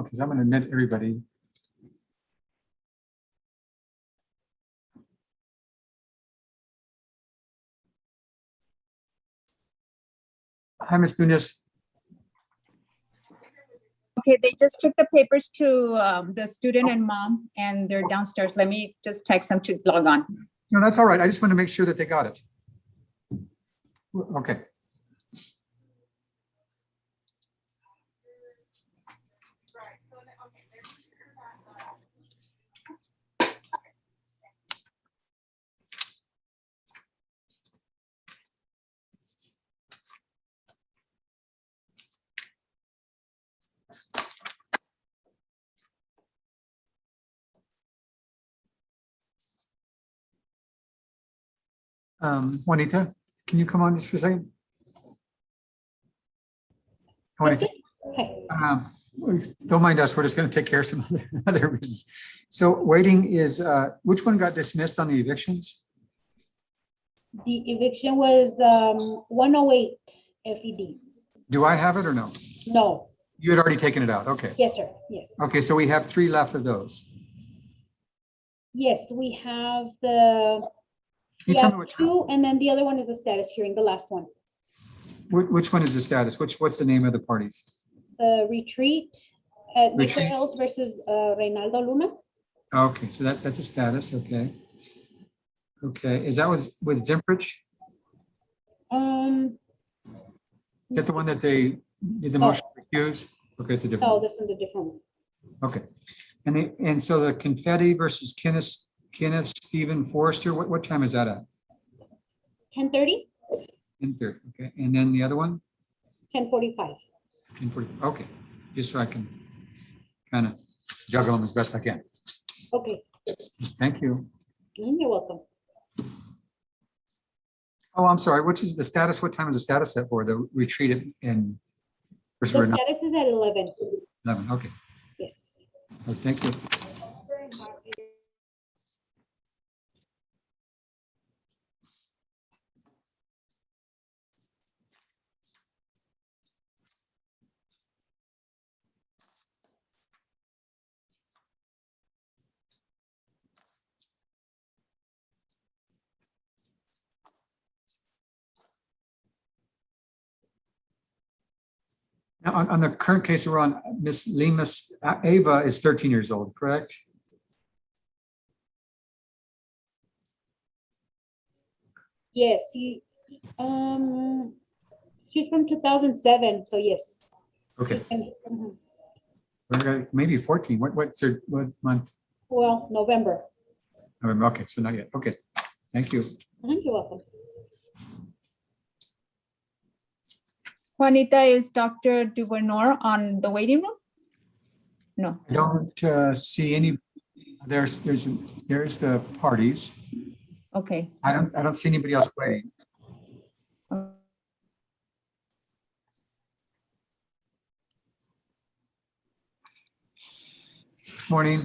Okay, so I'm going to admit everybody. Hi, Ms. Nunez. Okay, they just took the papers to the student and mom, and they're downstairs. Let me just text them to log on. No, that's all right. I just want to make sure that they got it. Okay. Juanita, can you come on just for a second? Juanita, don't mind us. We're just going to take care of some other business. So waiting is, which one got dismissed on the evictions? The eviction was 108 FED. Do I have it or no? No, You had already taken it out. Okay. yes, sir, yes. Okay, so we have 3 left of those. Yes, we have the, Can we you tell have me which, 2, and then the other one is a status hearing, the last one. which one is the status? What's the name of the parties? The retreat at Mesa Retreat. Hills versus Reynaldo Luna. Okay, so that's a status. Okay. Okay, is that with Zimprich? Is that the one that they did the motion to recuse? Okay, it's a different Oh, one. this one's a different one. Okay. And so the Confetti versus Kenneth Stephen Forrester, what time is that at? 10:30, 10:30, okay. And then the other one? 10:45. 10:40, okay. Just so I can kind of juggle them as best I can. Okay, Thank you. you're welcome. Oh, I'm sorry, which is the status? What time is the status set for? The retreat in? The status is at 11. 11, okay. Yes. Oh, thank you. Now, on the current case we're on, Miss Lemus, Ava is 13 years old, correct? Yes, she's from 2007, so yes. Okay, Mhm. maybe 14. What month? Well, November. November. Okay, so not yet. Okay, thank you. You're welcome. Juanita, is Dr. Duvernor on the waiting room? No. I don't see any. There's the parties. Okay. I don't see anybody else waiting. Morning.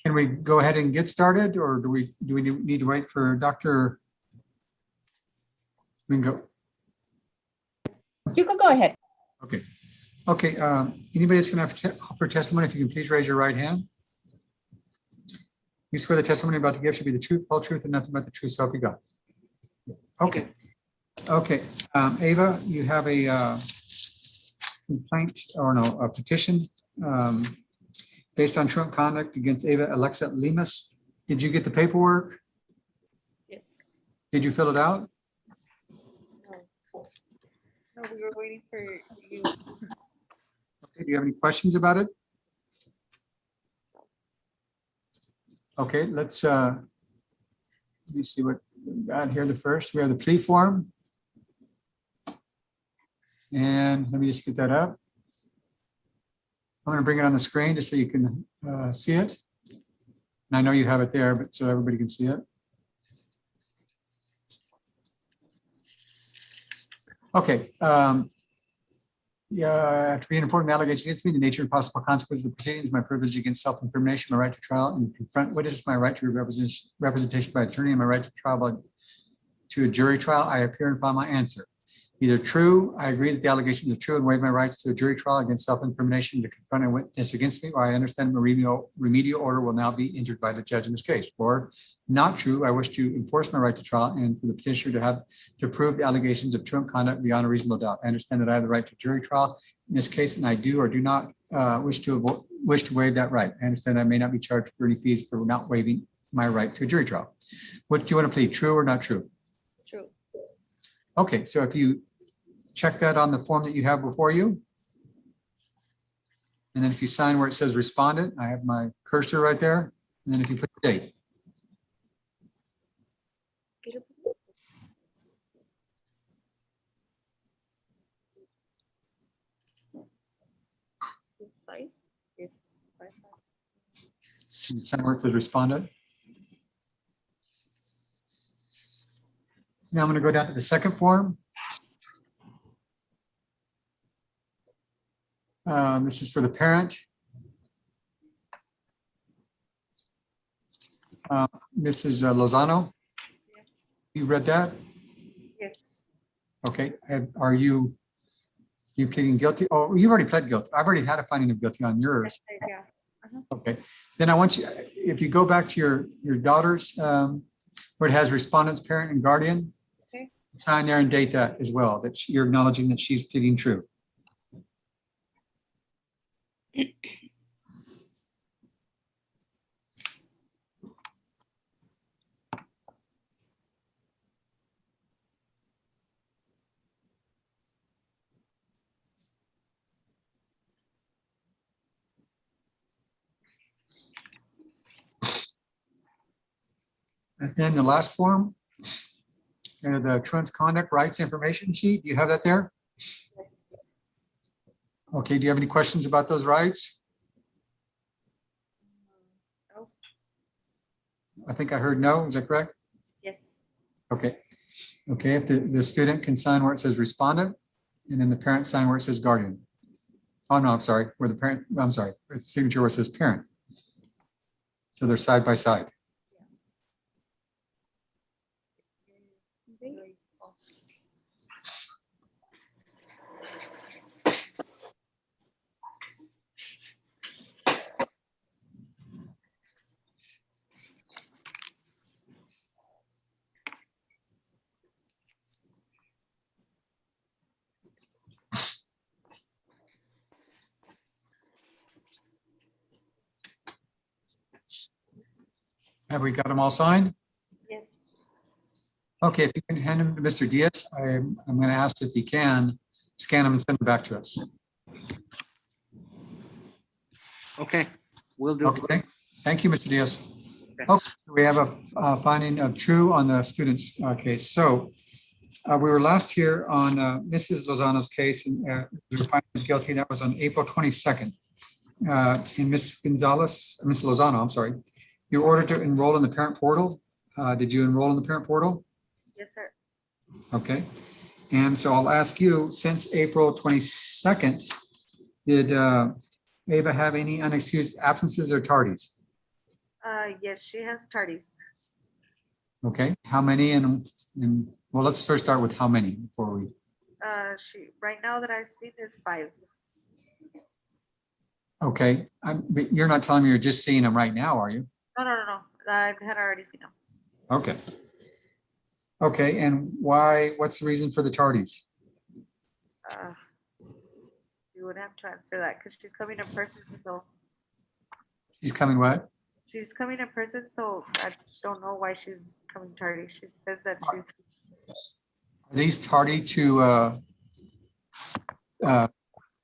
Can we go ahead and get started, or do we need to wait for Dr.? We can go. You could go ahead. Okay. Okay. Anybody that's going to offer testimony, if you can please raise your right hand. You swear the testimony about to give should be the truth, whole truth, and nothing but the truth, so help you God. Okay. Okay. Ava, you have a complaint or no, a petition based on truant conduct against Ava Alexa Lemus. Did you get the paperwork? Yes. Did you fill it out? No, we were waiting for you. Okay, do you have any questions about it? Okay, let's let me see what we got here. The first, we have the plea form. And let me just get that up. I'm going to bring it on the screen just so you can see it. And I know you have it there, but so everybody can see it. Okay. Yeah, after being informed of the allegations against me, the nature and possible consequences of the proceedings, my privilege against self-incrimination, my right to trial and confront witnesses, my right to representation by attorney, and my right to trial to a jury trial, I appear and file my answer. Either true, I agree that the allegations are true and waive my rights to a jury trial against self-incrimination to confront a witness against me, or I understand the remedial order will now be entered by the judge in this case. Or not true, I wish to enforce my right to trial and for the petitioner to prove the allegations of truant conduct beyond a reasonable doubt. I understand that I have the right to jury trial in this case, and I do or do not wish to waive that right. I understand I may not be charged for any fees for not waiving my right to a jury trial. What do you want to plead, true or not true? True. Okay, so if you check that on the form that you have before you. And then if you sign where it says respondent, I have my cursor right there. And then if you put the date. Fine. Yes. Fine. And sign where it says respondent. Now I'm going to go down to the second form. This is for the parent. Mrs. Lozano, Yes. you read that? Yes. Okay, are you pleading guilty? Oh, you already pled guilty. I've already had a finding of guilty on yours. Yeah. Okay, then I want you, if you go back to your daughter's, where it has respondents, parent and guardian, Okay. sign there and date that as well, that you're acknowledging that she's pleading true. And then the last form, the truant's conduct rights information sheet, do you have that there? Okay, do you have any questions about those rights? No. I think I heard no, is that correct? Yes. Okay. Okay, if the student can sign where it says respondent, and then the parent sign where it says guardian. Oh, no, I'm sorry, where the parent, I'm sorry, it's signature where it says parent. So they're side by side. Have we got them all signed? Yes. Okay, if you can hand them to Mr. Diaz, I'm going to ask if he can scan them and send them back to us. Okay, will do. Okay, thank you, Mr. Diaz. Okay, so we have a finding of true on the student's case. So we were last here on Mrs. Lozano's case, and we were finding guilty. That was on April 22nd. And Ms. Gonzalez, Ms. Lozano, I'm sorry, you were ordered to enroll in the parent portal. Did you enroll in the parent portal? Yes, sir. Okay. And so I'll ask you, since April 22nd, did Ava have any unexcused absences or tardies? Yes, she has tardies. Okay, how many? And well, let's first start with how many before we. She, right now that I've seen is 5. Okay, but you're not telling me you're just seeing them right now, are you? No. I've had already seen them. Okay. Okay, and why, what's the reason for the tardies? You would have to answer that because she's coming in person. So She's coming what? she's coming in person. So I don't know why she's coming tardy. She says that she's. Are these tardy to,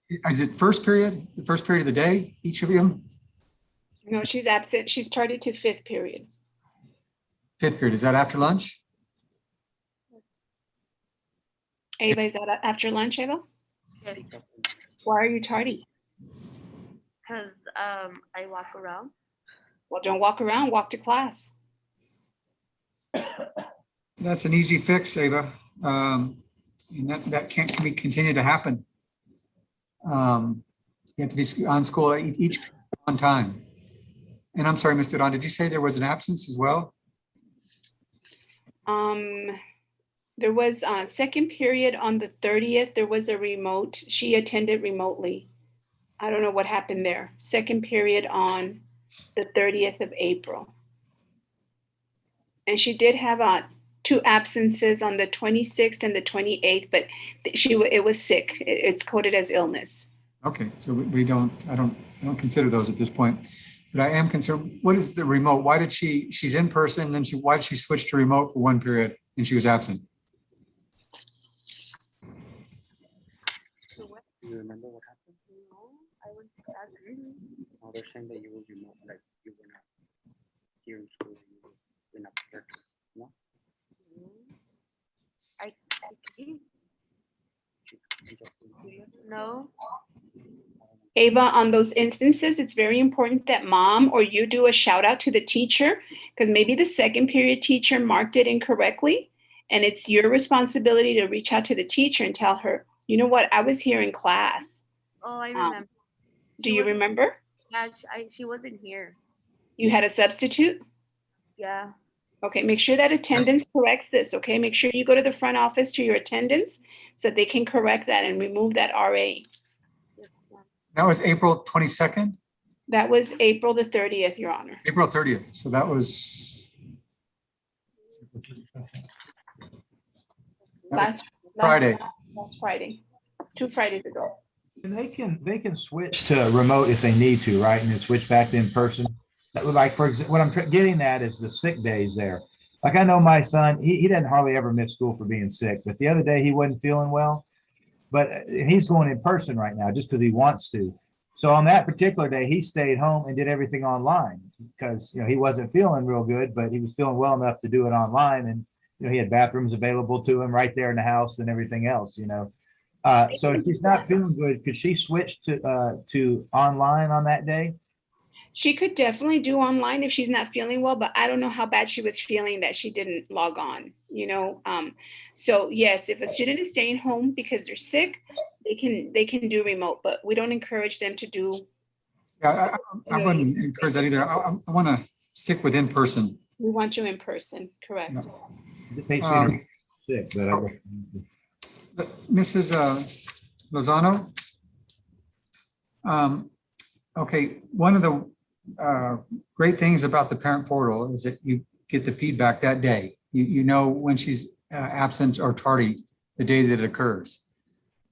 is it first period, the first period of the day, each of you? No, she's absent. She's tardy to 5th period. Fifth period, is that after lunch? Ava, is that after lunch, Ava? Yes. Why are you tardy? Because I walk around. Well, don't walk around, walk to class. That's an easy fix, Ava. And that can't continue to happen. You have to be on school each on time. And I'm sorry, Mr. Don, did you say there was an absence as well? There was a second period on the 30th. There was a remote. She attended remotely. I don't know what happened there. Second period on the 30th of April. And she did have 2 absences on the 26th and the 28th, but it was sick. It's coded as illness. Okay, so I don't consider those at this point. But I am concerned, what is the remote? Why did she's in person, then why did she switch to remote for one period and she was absent? Do you remember what happened? No, I went to that really. Oh, they're saying that you were remote, like you were not here in school, you were not here. No? I think- You just- no, Ava, on those instances, it's very important that mom or you do a shout out to the teacher, because maybe the second period teacher marked it incorrectly. And it's your responsibility to reach out to the teacher and tell her, you know what, I was here in class. oh, I remember. Do She you wasn't- remember? Yeah, she wasn't here. You had a substitute? Yeah, Okay, make sure that attendance corrects this, okay? Make sure you go to the front office to your attendance so that they can correct that and remove that RA. yes, ma'am. That was April 22nd, That was April the 30th, Your Honor. April 30th. So that was Last Friday. Last Friday, 2 Fridays ago. And they can switch to remote if they need to, right? And then switch back to in person. That would, like, for example, what I'm getting at is the sick days there. Like, I know my son, he doesn't hardly ever miss school for being sick, but the other day he wasn't feeling well. But he's going in person right now just because he wants to. So on that particular day, he stayed home and did everything online because, he wasn't feeling real good, but he was feeling well enough to do it online. And, he had bathrooms available to him right there in the house and everything else, So if she's not feeling good, could she switch to online on that day? She could definitely do online if she's not feeling well, but I don't know how bad she was feeling that she didn't log on, So yes, if a student is staying home because they're sick, they can do remote, but we don't encourage them to do. Yeah, I wouldn't encourage that either. I want to stick with in person. We want you in person, correct? Yeah. They Um, seem sick, but Mrs. Lozano? Okay, one of the great things about the parent portal is that you get the feedback that day. You know when she's absent or tardy, the day that it occurs.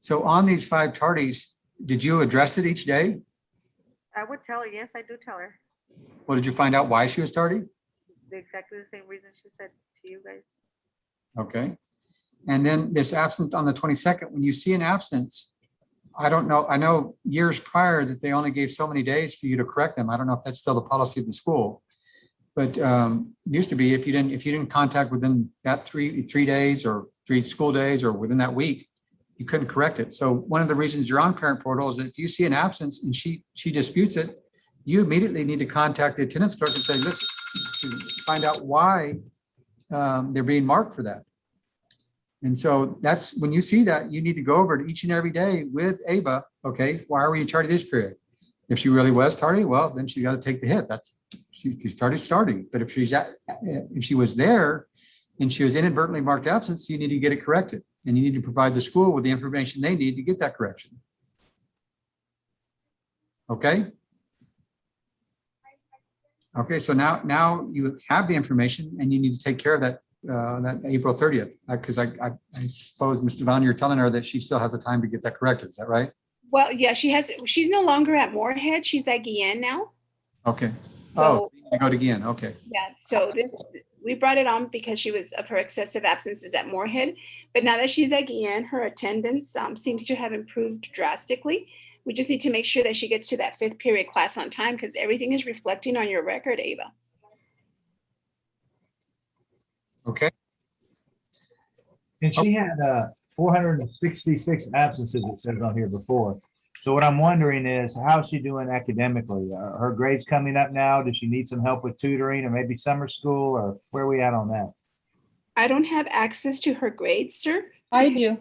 So on these 5 tardies, did you address it each day? I would tell her, yes, I do tell her. Or did you find out why she was tardy? Exactly the same reason she said to you guys. Okay. And then this absence on the 22nd, when you see an absence, I don't know, I know years prior that they only gave so many days for you to correct them. I don't know if that's still the policy of the school. But it used to be if you didn't contact within that three days or 3 school days or within that week, you couldn't correct it. So one of the reasons you're on parent portal is that if you see an absence and she disputes it, you immediately need to contact the attendance clerk and say, listen, to find out why they're being marked for that. And so that's when you see that, you need to go over it each and every day with Ava. Okay, why were you tardy this period? If she really was tardy, well, then she got to take the hit. She's starting. But if she was there and she was inadvertently marked absence, you need to get it corrected. And you need to provide the school with the information they need to get that correction. Okay. Okay, so now you have the information and you need to take care of that April 30th, because I suppose, Mr. Vaughn, you're telling her that she still has the time to get that corrected. Is that right? Well, yeah, she's no longer at Moorhead. She's at Guillen now. Okay. So- You go to again. Okay. Yeah, so we brought it on because she was of her excessive absences at Moorhead. But now that she's at Guillen, her attendance seems to have improved drastically. We just need to make sure that she gets to that 5th period class on time because everything is reflecting on your record, Ava. Okay. And she had 466 absences, it says on here before. So what I'm wondering is, how's she doing academically? Are her grades coming up now? Does she need some help with tutoring or maybe summer school, or where are we at on that? I don't have access to her grades, sir, I do.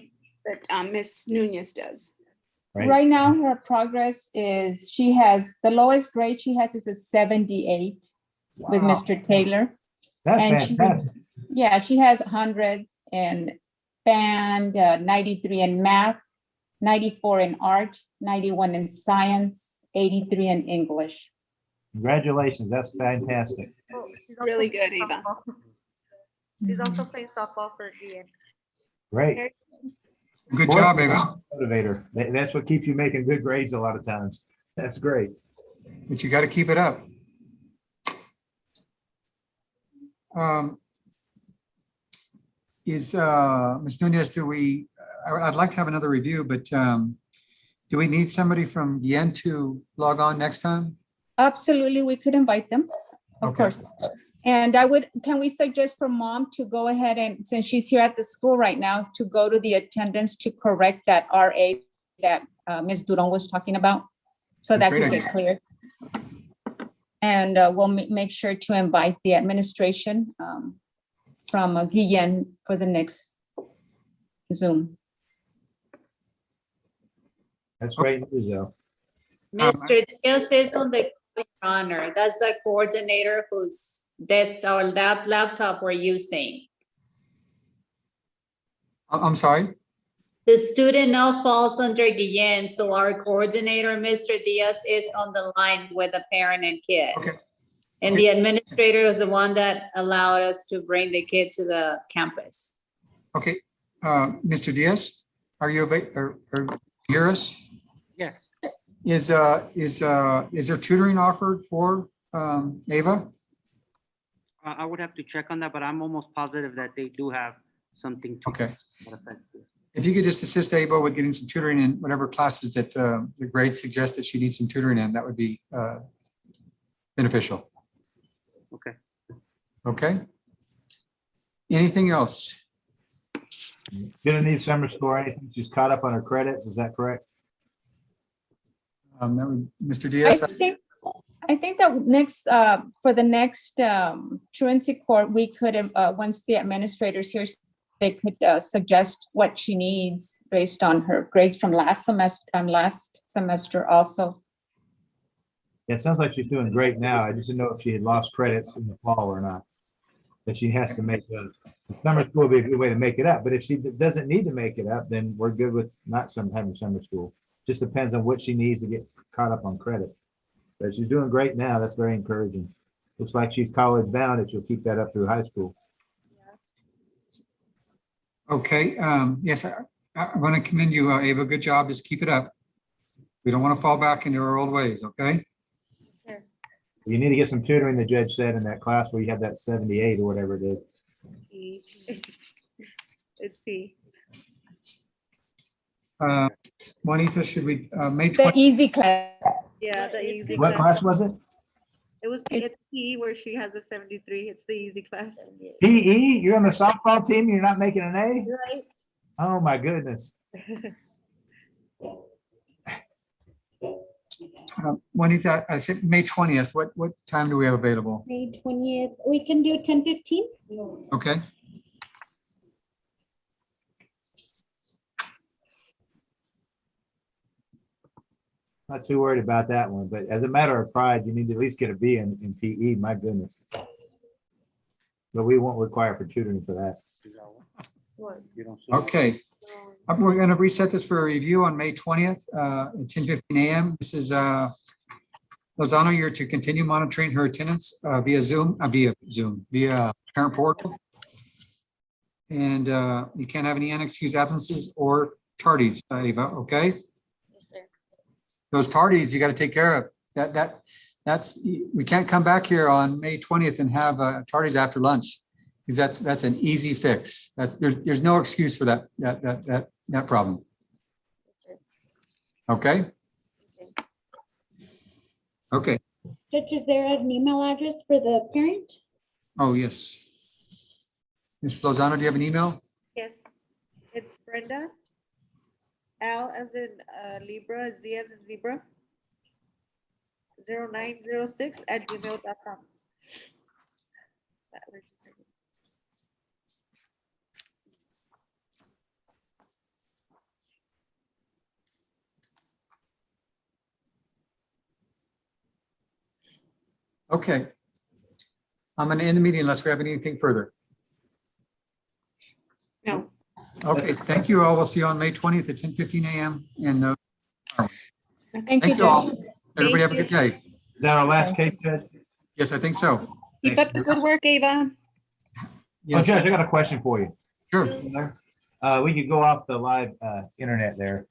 but Ms. Nunez does. Right. Right now, her progress is, the lowest grade she has is a 78 with Wow. Mr. Taylor. That's and she- fantastic. Yeah, she has 100 and band, 93 in math, 94 in art, 91 in science, 83 in English. Congratulations, that's fantastic. Oh, she's Really also good, Eva. softball. She's also playing softball for Ian. Great. Good job, Ava. Motivator. That's what keeps you making good grades a lot of times. That's great. But you got to keep it up. Ms. Nunez, I'd like to have another review, but do we need somebody from Yen to log on next time? Absolutely, we could invite them, of Okay. course. And can we suggest for mom to go ahead and, since she's here at the school right now, to go to the attendance to correct that RA that Ms. Duron was talking about? So that Great could get cleared. And we'll make sure to invite the administration from Guillen for the next Zoom. That's great news, though. Mr. Diaz is on the honor. That's the coordinator whose desk or laptop we're using. I'm sorry? The student now falls under Guillen, so our coordinator, Mr. Diaz, is on the line with the parent and kid. Okay. And the administrator is the one that allowed us to bring the kid to the campus. Okay, Mr. Diaz, are you or hear us? Yes, Is there tutoring offered for Ava? I would have to check on that, but I'm almost positive that they do have something to. Okay. that effect. If you could just assist Ava with getting some tutoring in whatever classes that the grades suggest that she needs some tutoring in, that would be beneficial. Okay. Okay? Anything else? Gonna need summer school or anything. She's caught up on her credits. Is that correct? That would, Mr. I Diaz? think that next, for the next truancy court, we could have, once the administrators here, they could suggest what she needs based on her grades from last semester also. Yeah, it sounds like she's doing great now. I just didn't know if she had lost credits in the fall or not. But she has to make the summer school would be a good way to make it up. But if she doesn't need to make it up, then we're good with not having summer school. Just depends on what she needs to get caught up on credits. But she's doing great now. That's very encouraging. Looks like she's college bound and she'll keep that up through high school. Okay, yes, I want to commend you, Ava. Good job. Just keep it up. We don't want to fall back into our old ways, okay? You need to get some tutoring, the judge said, in that class where you have that 78 or whatever it is. It's P. Juanita, should we, May The 20? easy class. Yeah, the easy What class. class was it? It was, It's- it's P where she has a 73. It's the easy class. PE? You're on the softball team? You're not making an A? Right. Oh, my goodness. Juanita, I said May 20th. What time do we have available? May 20th, we can do 10:15? Okay. Not too worried about that one, but as a matter of pride, you need to at least get a B in PE, my goodness. But we won't require for tutoring for that. What? You don't see. Okay. We're going to reset this for a review on May 20th at 10:15 a.m. This is Lozano. You're to continue monitoring her attendance via parent portal. And you can't have any unexcused absences or tardies, Eva, okay? Those tardies you got to take care of. That's, we can't come back here on May 20th and have tardies after lunch. Because that's an easy fix. There's no excuse for that problem. Okay? Okay. Judge, is there an email address for the parent? Oh, yes. Ms. Lozano, do you have an email? Yes, it's Brenda. L as in Libra, Z as in zebra. 0906@gmail.com. Okay. I'm going to end the meeting unless we have anything further. No. Okay, thank you all. We'll see you on May 20th at 10:15 a.m. And Thank you, thank you all. Judge. Everybody have a good day. Is that our last case, Judge? Yes, I think so. Keep up the good work, Ava. Oh, Yes, Judge, I got a question for you. sure. We could go off the live internet there,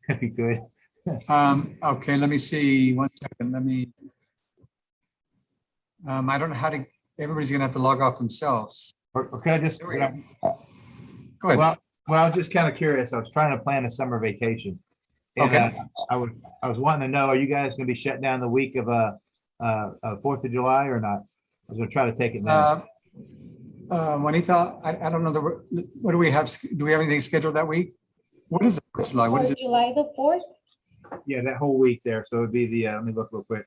if you could. Okay, let me see. 1 second. Let me. I don't know how to, everybody's gonna have to log off themselves. Or can I just, There we go. Go ahead. well, I was just kind of curious. I was trying to plan a summer vacation. And, Okay. I was wanting to know, are you guys gonna be shut down the week of 4th of July or not? I was gonna try to take it now. Juanita, I don't know, what do we have? Do we have anything scheduled that week? What is it? What's July? What is it? July the 4th? Yeah, that whole week there. So it'd be the, let me look real quick.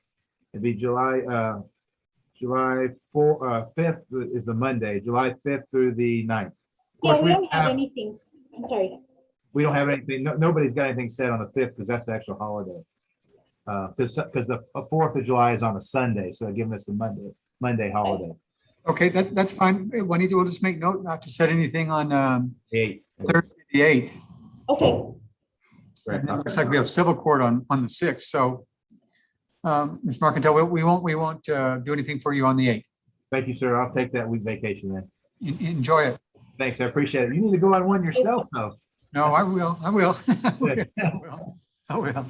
It'd be July 5th is the Monday, July 5th through the 9th. Of course, Yeah, we don't have anything. I'm sorry. we don't have anything, nobody's got anything set on the 5th because that's the actual holiday. Because the 4th of July is on a Sunday, so they're giving us the Monday holiday. Okay, that's fine. Juanita, we'll just make note not to set anything on The 8th. Thursday, the 8th. Okay, And it looks like we have civil court on the 6th, so Ms. Marcantel, we won't do anything for you on the 8th. Thank you, sir. I'll take that week vacation then. Enjoy it. Thanks, I appreciate it. You need to go on one yourself, though. No, I will. I will. I will.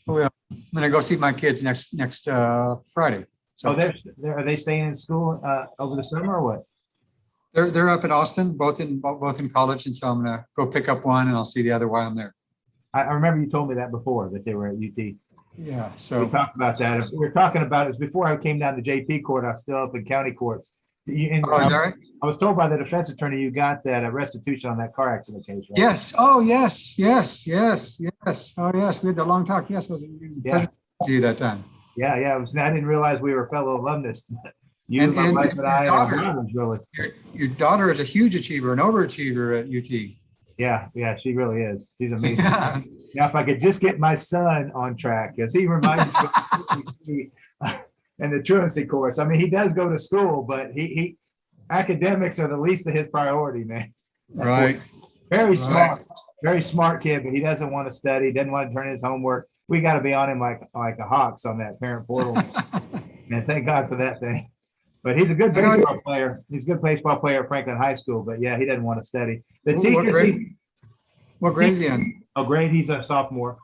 I'm gonna go see my kids next Friday. Oh, So are they staying in school over the summer or what? they're up in Austin, both in college, and so I'm gonna go pick up one and I'll see the other while I'm there. I remember you told me that before, that they were at UT. Yeah, We so, talked about that. We were talking about it was before I came down to JP court. I was still up in county courts. oh, is that right? I was told by the defense attorney you got that restitution on that car accident case, right? Yes. Oh, yes. Oh, yes. We had the long talk. Yes, it was a pleasure to you that time. Yeah. I didn't realize we were fellow alumnus. You, And- my and wife, and I, your and our daughter. daughters, really. Your daughter is a huge achiever, an overachiever at UT. Yeah, she really is. She's amazing. Yeah. Now, if I could just get my son on track, because he reminds me and the truancy course. I mean, he does go to school, but he academics are the least of his priority, man. Right. Very smart kid, but he doesn't want to study, doesn't want to turn in his homework. We got to be on him like a hawks on that parent portal. And thank God for that thing. But he's a good baseball player. He's a good baseball player at Franklin High School, but yeah, he doesn't want to study. The What teachers, grade? What grade is he in? oh, great, he's a sophomore.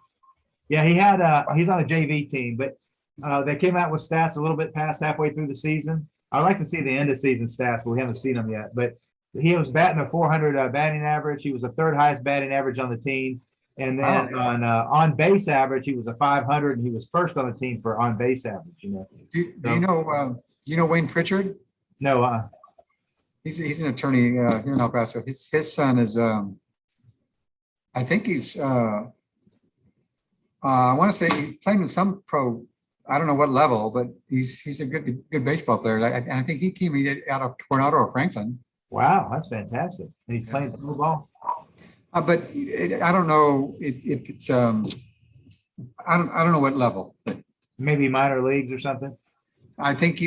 Yeah, he's on a JV team, but they came out with stats a little bit past halfway through the season. I'd like to see the end of season stats, but we haven't seen them yet. But he was batting a 400 batting average. He was the third highest batting average on the team. And then on base average, he was a 500, and he was first on the team for on base average. Do you know Wayne Pritchard? No, He's an attorney here in El Paso. His son is, I think he's, I want to say he played in some pro, I don't know what level, but he's a good baseball player. And I think he came out of Coronado or Franklin. wow, that's fantastic. And he's playing pro ball. But I don't know if it's, I don't know what level, but Maybe minor leagues or something. I think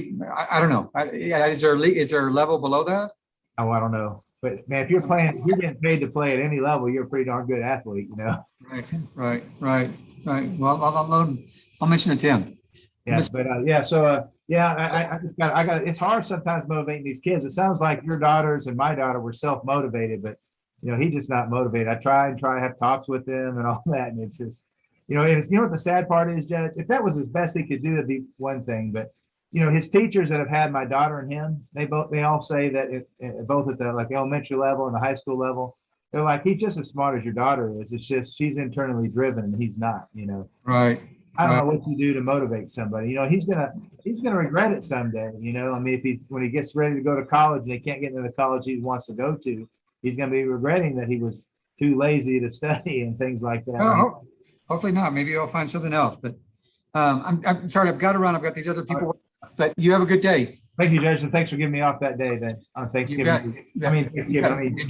I don't know. Is there a level below that? Oh, I don't know. But man, if you're getting paid to play at any level, you're a pretty darn good athlete, you know? Right. Well, I'll mention it to him. Yeah, but I got, it's hard sometimes motivating these kids. It sounds like your daughters and my daughter were self-motivated, but he's just not motivated. I try to have talks with him and all that. And it's just, what the sad part is, Judge, if that was his best he could do, that'd be one thing. But, his teachers that have had my daughter and him, they all say that both at the elementary level and the high school level, they're like, he's just as smart as your daughter is. It's just, she's internally driven and he's not, Right. I don't know what you do to motivate somebody. He's gonna regret it someday. I mean, when he gets ready to go to college and he can't get into the college he wants to go to, he's gonna be regretting that he was too lazy to study and things like that. Oh, hopefully not. Maybe I'll find something else. But I'm sorry, I've got to run. I've got these other people. But you have a good day. Thank you, Judge, and thanks for giving me off that day then on Thanksgiving. You bet. Thanksgiving. Enjoy.